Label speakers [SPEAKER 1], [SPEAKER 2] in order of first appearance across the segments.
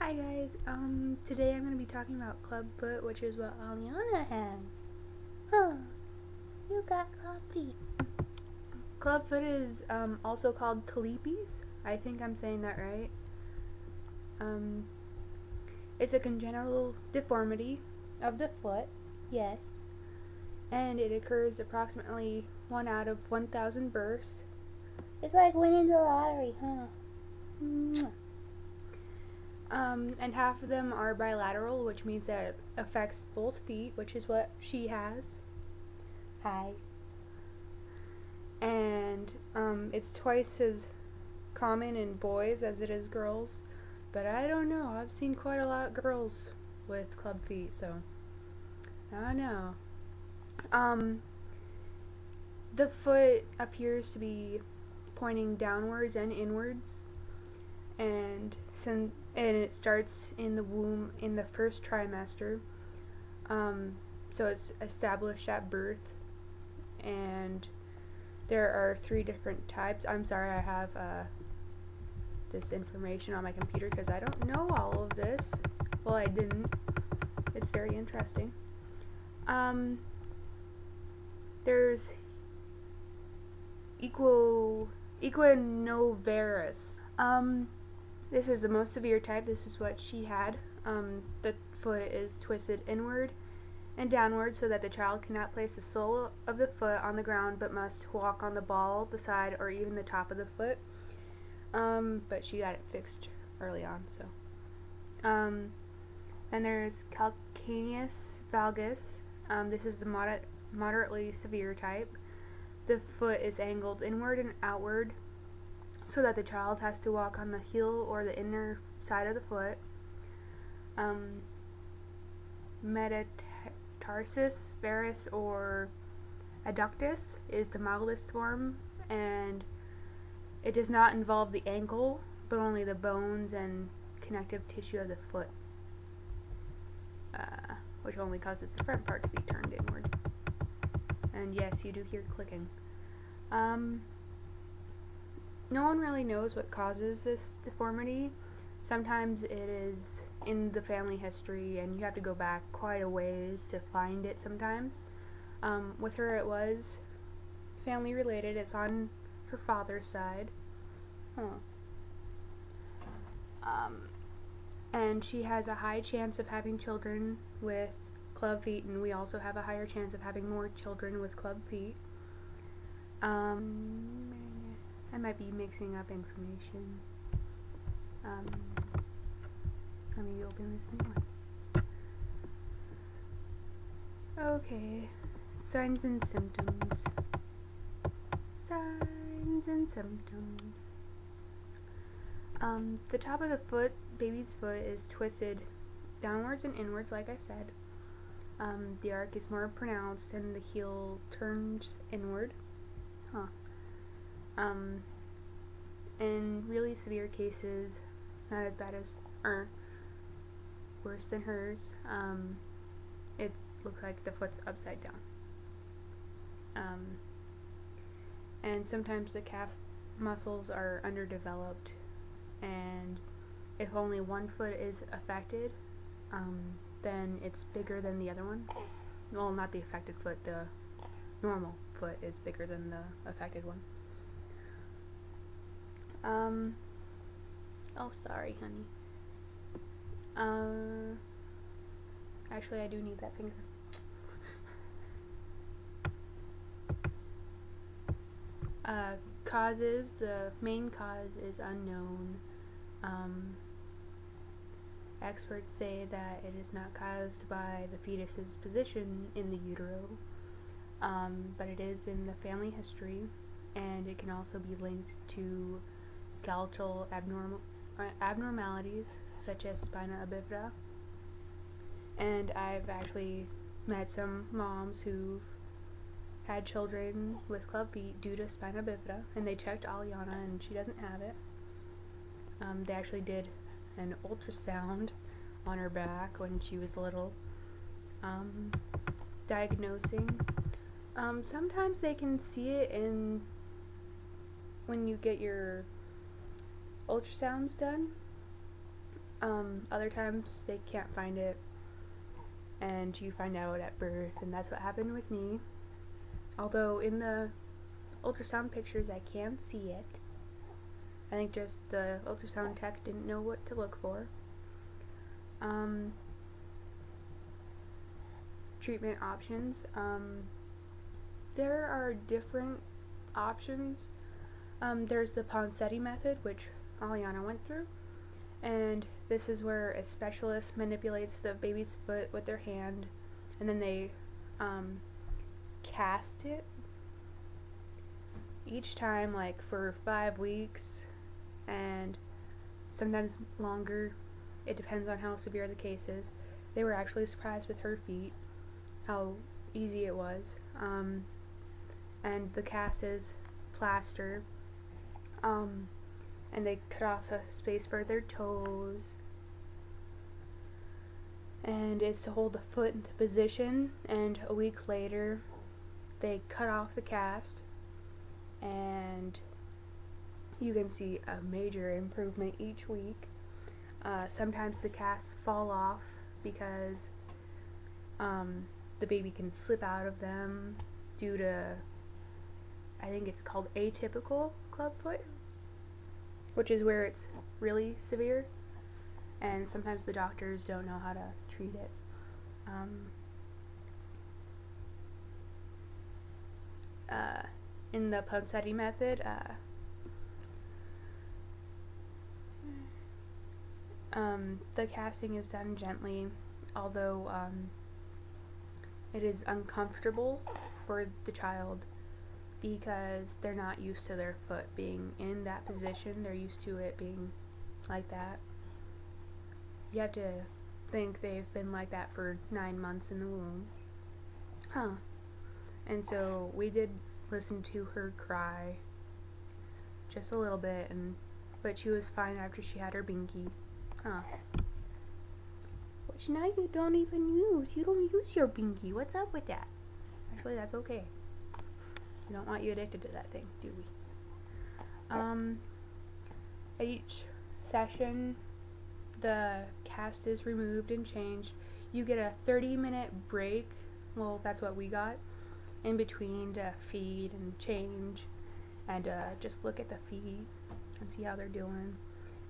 [SPEAKER 1] Hi guys, today I'm going to be talking about Clubfoot, which is what Alliana has. Huh, you got club feet. Clubfoot is also called Talipes. I think I'm saying that right. It's a congenital deformity of the foot, yes, and it occurs approximately 1 out of 1,000 births. It's like winning the lottery, huh? Mwah. And half of them are bilateral, which means that it affects both feet, which is what she has. Hi. And it's twice as common in boys as it is girls. But I don't know. I've seen quite a lot of girls with club feet, so I don't know. The foot appears to be pointing downwards and inwards, and it starts in the womb in the first trimester. So it's established at birth, and there are 3 different types. I'm sorry, I have this information on my computer because I don't know all of this. Well, I didn't. It's very interesting. There's equinovarus. This is the most severe type. This is what she had. The foot is twisted inward and downward so that the child cannot place the sole of the foot on the ground but must walk on the ball, the side, or even the top of the foot. But she got it fixed early on, so. Then there's calcaneus valgus. This is the moderately severe type. The foot is angled inward and outward so that the child has to walk on the heel or the inner side of the foot. Metatarsus varus or adductus is the mildest form, and it does not involve the ankle, but only the bones and connective tissue of the foot, which only causes the front part to be turned inward. And yes, you do hear clicking. No one really knows what causes this deformity. Sometimes it is in the family history, and you have to go back quite a ways to find it sometimes. With her, it was family related. It's on her father's side. And she has a high chance of having children with club feet, and we also have a higher chance of having more children with club feet. I might be mixing up information. Let me open this new one. Okay, signs and symptoms. Signs and symptoms. The top of the foot, baby's foot, is twisted downwards and inwards, like I said. The arc is more pronounced and the heel turns inward. In really severe cases, not as bad as, or worse than hers, it looks like the foot's upside down. And sometimes the calf muscles are underdeveloped, and if only one foot is affected, then it's bigger than the other one. Well, not the affected foot, the normal foot is bigger than the affected one. Oh, sorry, honey. Actually, I do need that finger. Causes, the main cause is unknown. Experts say that it is not caused by the fetus's position in the utero, but it is in the family history, and it can also be linked to skeletal abnormalities such as spina bifida. And I've actually met some moms who've had children with club feet due to spina bifida, and they checked Alliana and she doesn't have it. They actually did an ultrasound on her back when she was little, diagnosing. Sometimes they can see it when you get your ultrasounds done, Other times they can't find it, and you find out at birth, and that's what happened with me. Although in the ultrasound pictures I can see it. I think just the ultrasound tech didn't know what to look for. Treatment options. There are different options. There's the Ponseti method, which Alliana went through, and this is where a specialist manipulates the baby's foot with their hand, and then they cast it each time, like for 5 weeks, and sometimes longer. It depends on how severe the case is. They were actually surprised with her feet, how easy it was. And the cast is plaster, and they cut off a space for their toes, and it's to hold the foot into position, and a week later they cut off the cast, and you can see a major improvement each week. Sometimes the casts fall off because the baby can slip out of them due to, I think it's called atypical clubfoot, which is where it's really severe, and sometimes the doctors don't know how to treat it. In the Ponseti method, the casting is done gently, although it is uncomfortable for the child because they're not used to their foot being in that position. They're used to it being like that. You have to think they've been like that for 9 months in the womb. And so we did listen to her cry just a little bit, but she was fine after she had her binky. Which now you don't even use. You don't use your binky. What's up with that? Actually, that's okay. We don't want you addicted to that thing, do we? At each session, the cast is removed and changed. You get a 30-minute break. Well, that's what we got in between to feed and change and just look at the feet and see how they're doing.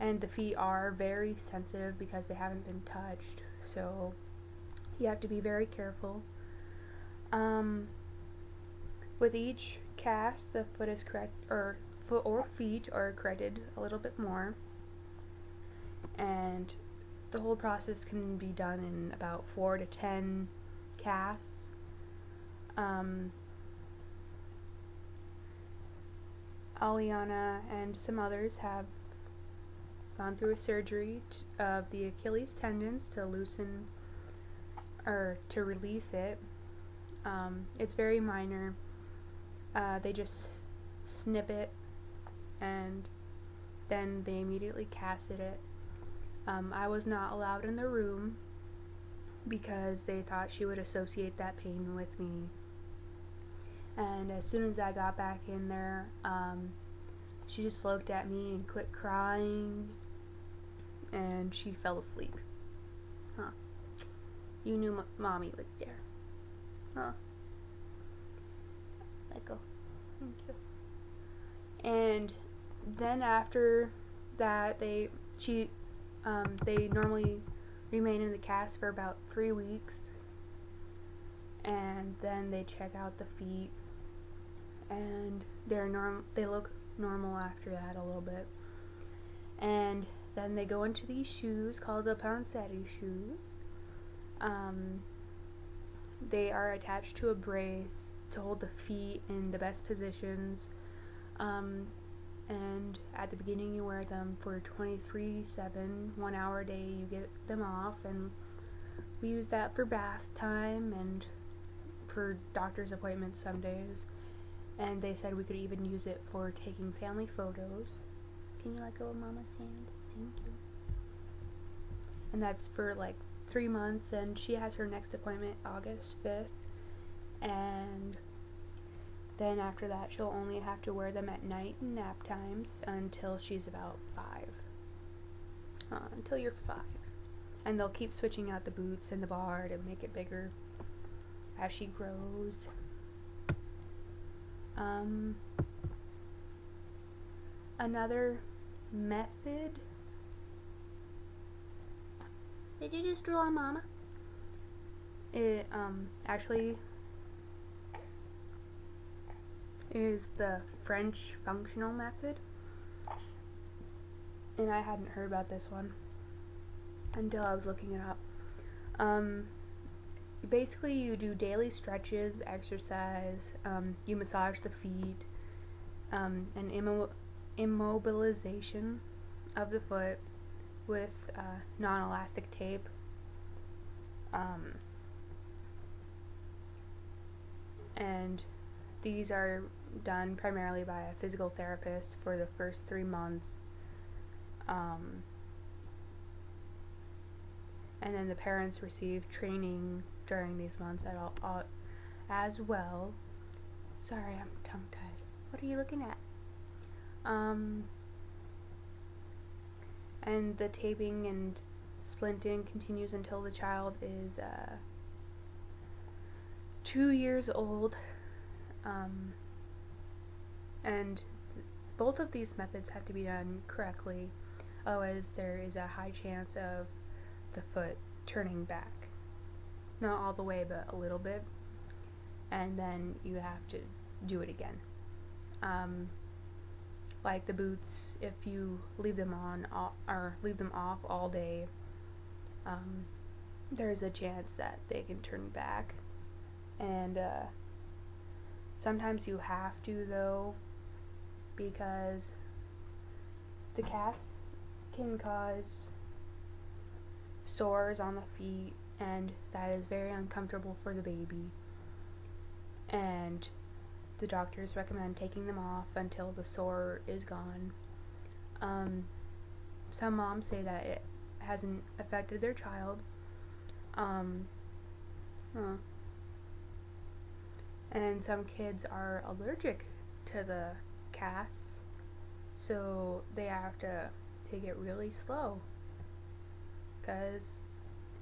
[SPEAKER 1] And the feet are very sensitive because they haven't been touched, so you have to be very careful. With each cast, the foot is foot or feet are corrected a little bit more, and the whole process can be done in about 4 to 10 casts. Alliana and some others have gone through a surgery of the Achilles tendons to loosen or to release it. It's very minor. They just snip it and then they immediately casted it. I was not allowed in the room because they thought she would associate that pain with me. And as soon as I got back in there, she just looked at me and quit crying, and she fell asleep. You knew mommy was there. Let go. Thank you. And then after that, they normally remain in the cast for about 3 weeks, and then they check out the feet, and they look normal after that a little bit. And then they go into these shoes called the Ponseti shoes. They are attached to a brace to hold the feet in the best positions. And at the beginning you wear them for 23/7, 1 hour a day. You get them off, and we use that for bath time and for doctor's appointments some days. And they said we could even use it for taking family photos. Can you let go of Mama's hand? Thank you. And that's for like 3 months, and she has her next appointment August 5th. And then after that, she'll only have to wear them at night and nap times until she's about 5. until you're 5. And they'll keep switching out the boots and the bar to make it bigger as she grows. Another method. Did you just drool on Mama? It actually is the French functional method, and I hadn't heard about this one until I was looking it up. Basically, you do daily stretches, exercise, you massage the feet, and immobilization of the foot with non-elastic tape. And these are done primarily by a physical therapist for the first 3 months. And then the parents receive training during these months as well. Sorry, I'm tongue-tied. What are you looking at? And the taping and splinting continues until the child is 2 years old. And both of these methods have to be done correctly, otherwise there is a high chance of the foot turning back. Not all the way, but a little bit. And then you have to do it again. Like the boots, if you leave them on or leave them off all day, there's a chance that they can turn back. And sometimes you have to, though, because the casts can cause sores on the feet, and that is very uncomfortable for the baby. And the doctors recommend taking them off until the sore is gone. Some moms say that it hasn't affected their child. And some kids are allergic to the casts, so they have to take it really slow, because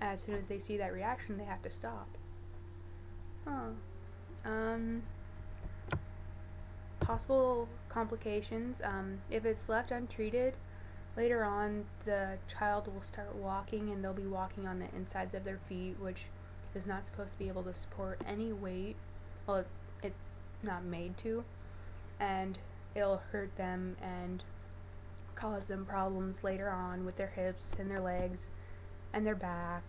[SPEAKER 1] as soon as they see that reaction, they have to stop. Possible complications. If it's left untreated, later on the child will start walking, and they'll be walking on the insides of their feet, which is not supposed to be able to support any weight. Well, it's not made to, and it'll hurt them and cause them problems later on with their hips and their legs and their back.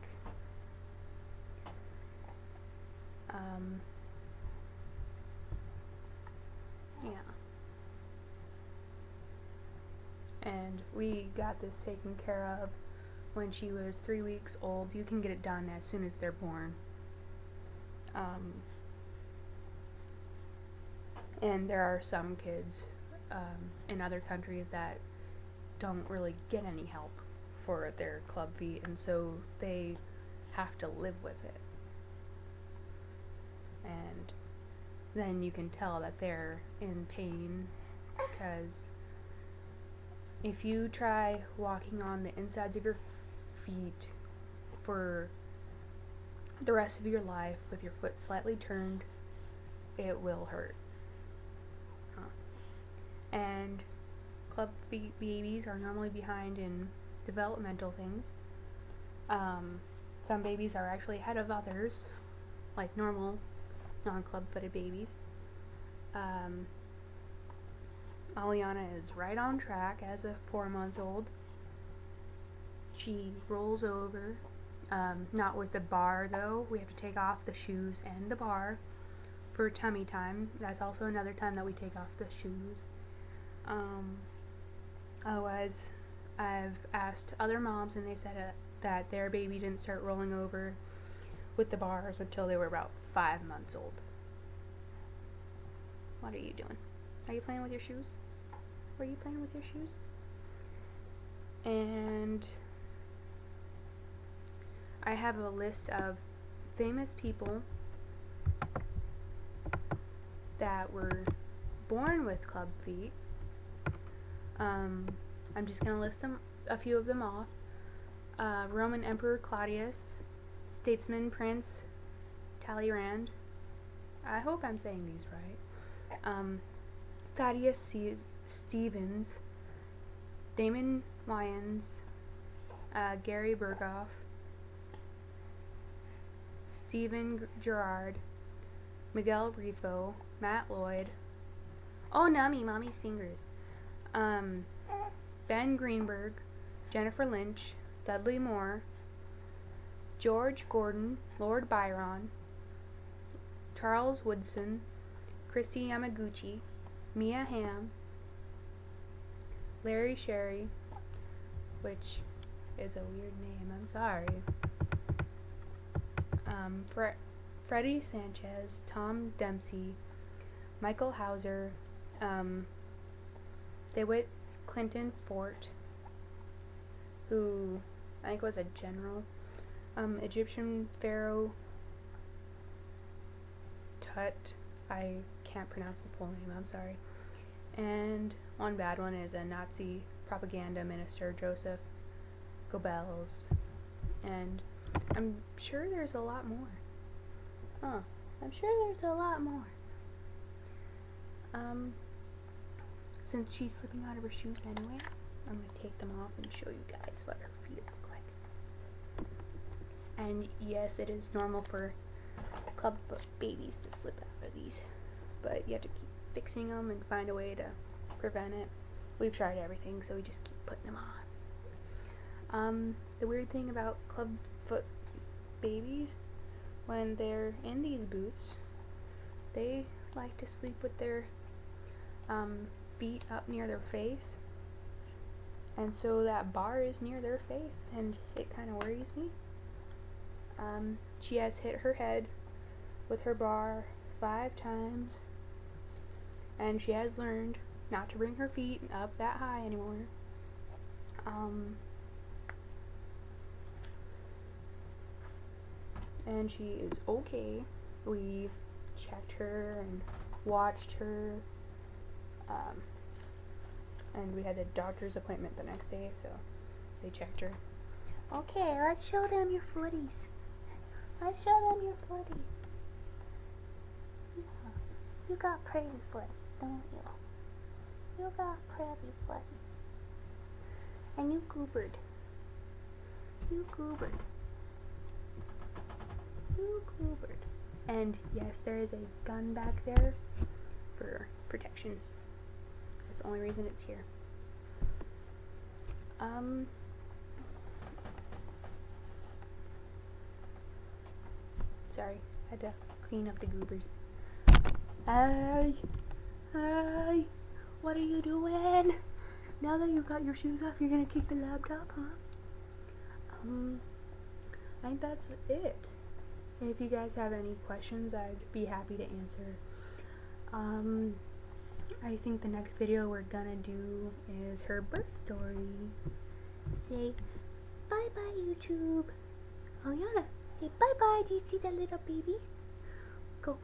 [SPEAKER 1] Yeah. And we got this taken care of when she was 3 weeks old. You can get it done as soon as they're born. And there are some kids in other countries that don't really get any help for their club feet, and so they have to live with it. And then you can tell that they're in pain, because if you try walking on the insides of your feet for the rest of your life with your foot slightly turned, it will hurt. And club feet babies are normally behind in developmental things. Some babies are actually ahead of others, like normal non-club footed babies. Alliana is right on track as a 4-month-old. She rolls over, not with the bar though. We have to take off the shoes and the bar for tummy time. That's also another time that we take off the shoes. Otherwise, I've asked other moms, and they said that their baby didn't start rolling over with the bars until they were about 5 months old. What are you doing? Are you playing with your shoes? Were you playing with your shoes? And I have a list of famous people that were born with club feet. I'm just going to list a few of them off. Roman Emperor Claudius, statesman Prince Talleyrand. I hope I'm saying these right. Thaddeus Stevens, Damon Wayans, Gary Berghoff, Stephen Gerrard, Miguel Rifo, Matt Lloyd. Oh, nummy, mommy's fingers. Ben Greenberg, Jennifer Lynch, Dudley Moore, George Gordon, Lord Byron, Charles Woodson, Christy Yamaguchi, Mia Hamm, Larry Sherry, which is a weird name, I'm sorry. Freddie Sanchez, Tom Dempsey, Michael Hauser, DeWitt Clinton Fort, who I think was a general, Egyptian Pharaoh Tut, I can't pronounce the full name, I'm sorry, and one bad one is a Nazi propaganda minister, Joseph Goebbels, and I'm sure there's a lot more. I'm sure there's a lot more. Since she's slipping out of her shoes anyway, I'm going to take them off and show you guys what her feet look like. And yes, it is normal for Clubfoot babies to slip out of these, but you have to keep fixing them and find a way to prevent it. We've tried everything, so we just keep putting them on. The weird thing about Clubfoot babies, when they're in these boots, they like to sleep with their feet up near their face, and so that bar is near their face, and it kind of worries me. She has hit her head with her bar 5 times, and she has learned not to bring her feet up that high anymore. And she is okay. We checked her and watched her, and we had a doctor's appointment the next day, so they checked her. Okay, let's show them your footies. Let's show them your footies. Yeah, you got pretty footies, don't you? You got pretty footies. And you goobered. You goobered. You goobered. And yes, there is a gun back there for protection. That's the only reason it's here. Sorry, I had to clean up the goobers. Hey, hey, what are you doing? Now that you got your shoes off, you're gonna kick the laptop, huh? I think that's it. If you guys have any questions, I'd be happy to answer. I think the next video we're gonna do is her birth story. Say bye-bye, YouTube. Alliana, say bye-bye. Do you see that little baby? Go